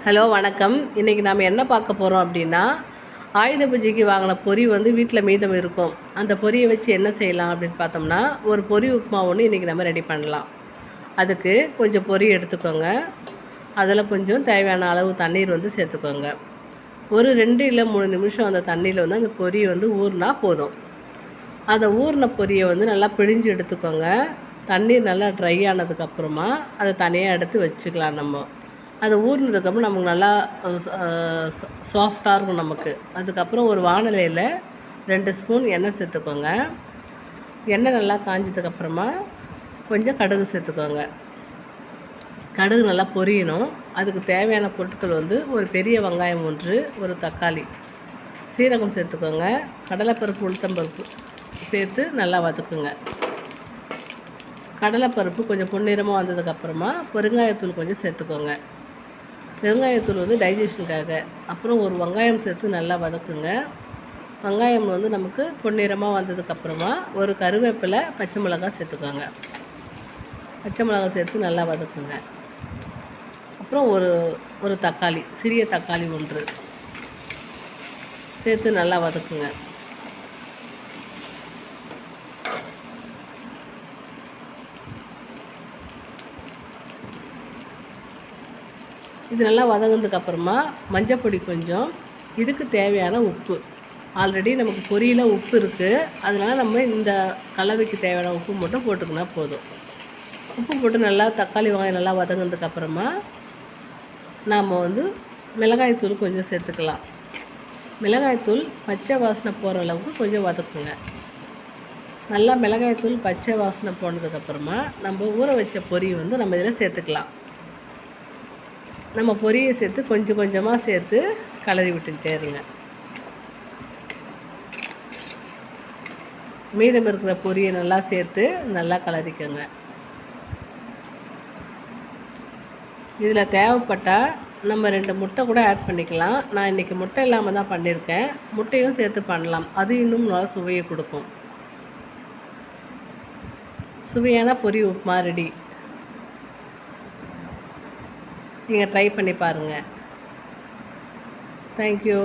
Hello வணக்கம். இன்றைக்கி நாம் என்ன பார்க்க போகிறோம் அப்படின்னா, ஆயுத பூஜைக்கு வாங்கின பொரி வந்து வீட்டில் மீதம் இருக்கும். அந்த பொரியை வச்சு என்ன செய்யலாம் அப்படின்னு பார்த்தோம்னா, ஒரு பொரி உப்புமா ஒன்று இன்றைக்கி நம்ம ரெடி பண்ணலாம். அதுக்கு கொஞ்சம் பொரி எடுத்துக்கோங்க. அதில் கொஞ்சம் தேவையான அளவு தண்ணீர் வந்து சேர்த்துக்கோங்க. ஒரு 2 இல்லை 3 நிமிஷம் அந்த தண்ணியில் வந்து அந்த பொரி வந்து ஊறினா போதும். அந்த ஊறின பொரியை வந்து நல்லா பிழிஞ்சு எடுத்துக்கோங்க. தண்ணீர் நல்லா ட்ரை ஆனதுக்கப்புறமா அதை தனியாக எடுத்து வச்சுக்கலாம் நம்ம. அது ஊறினதுக்கப்புறம் நமக்கு நல்லா சாஃப்டாக இருக்கும் நமக்கு. அதுக்கப்புறம் ஒரு வாணலியில் 2 ஸ்பூன் எண்ணெய் சேர்த்துக்கோங்க. எண்ணெய் நல்லா காஞ்சதுக்கப்புறமா கொஞ்சம் கடுகு சேர்த்துக்கோங்க. கடுகு நல்லா பொரியணும். அதுக்கு தேவையான பொருட்கள் வந்து ஒரு பெரிய வெங்காயம் 1, ஒரு தக்காளி, சீரகம் சேர்த்துக்கோங்க. கடலைப்பருப்பு, உளுத்தம்பருப்பு சேர்த்து நல்லா வதக்குங்க. கடலைப்பருப்பு கொஞ்சம் பொன்னிறமாக வந்ததுக்கப்புறமா பெருங்காயத்தூள் கொஞ்சம் சேர்த்துக்கோங்க. பெருங்காயத்தூள் வந்து டைஜஷனுக்காக. அப்புறம் ஒரு வெங்காயம் சேர்த்து நல்லா வதக்குங்க. வெங்காயம் வந்து நமக்கு பொன்னிறமாக வந்ததுக்கப்புறமா ஒரு கருவேப்பிலை, பச்சை மிளகாய் சேர்த்துக்கோங்க. பச்சை மிளகாய் சேர்த்து நல்லா வதக்குங்க. அப்புறம் ஒரு தக்காளி, சிறிய தக்காளி 1 சேர்த்து நல்லா வதக்குங்க. இது நல்லா வதங்கினதுக்கப்புறமா மஞ்சள் பொடி கொஞ்சம், இதுக்கு தேவையான உப்பு. ஆல்ரெடி நமக்கு பொரியில் உப்பு இருக்குது, அதனால் நம்ம இந்த கலவைக்கு தேவையான உப்பு மட்டும் போட்டுக்கினா போதும். உப்பு போட்டு நல்லா தக்காளி வெங்காயம் நல்லா வதங்கினதுக்கப்புறமா நாம் வந்து மிளகாய்த்தூள் கொஞ்சம் சேர்த்துக்கலாம். மிளகாய்த்தூள் பச்சை வாசனை போகிற அளவுக்கு கொஞ்சம் வதக்குங்க. நல்லா மிளகாய்த்தூள் பச்சை வாசனை போனதுக்கப்புறமா நம்ம ஊற வச்ச பொரி வந்து நம்ம இதில் சேர்த்துக்கலாம். நம்ம பொரியை சேர்த்து கொஞ்சம் கொஞ்சமாக சேர்த்து கலரி விட்டுக்கிட்டே இருங்க. மீதம் இருக்கிற பொரியை நல்லா சேர்த்து நல்லா கலரிக்கோங்க. இதில் தேவைப்பட்டால் நம்ம 2 முட்டை கூட ஆட் பண்ணிக்கலாம். நான் இன்றைக்கி முட்டை இல்லாமல் தான் பண்ணியிருக்கேன். முட்டையும் சேர்த்து பண்ணலாம், அது இன்னும் நல்லா சுவையை கொடுக்கும். சுவையான பொரி உப்புமா ரெடி. நீங்கள் ட்ரை பண்ணி பாருங்கள். தேங்க்யூ.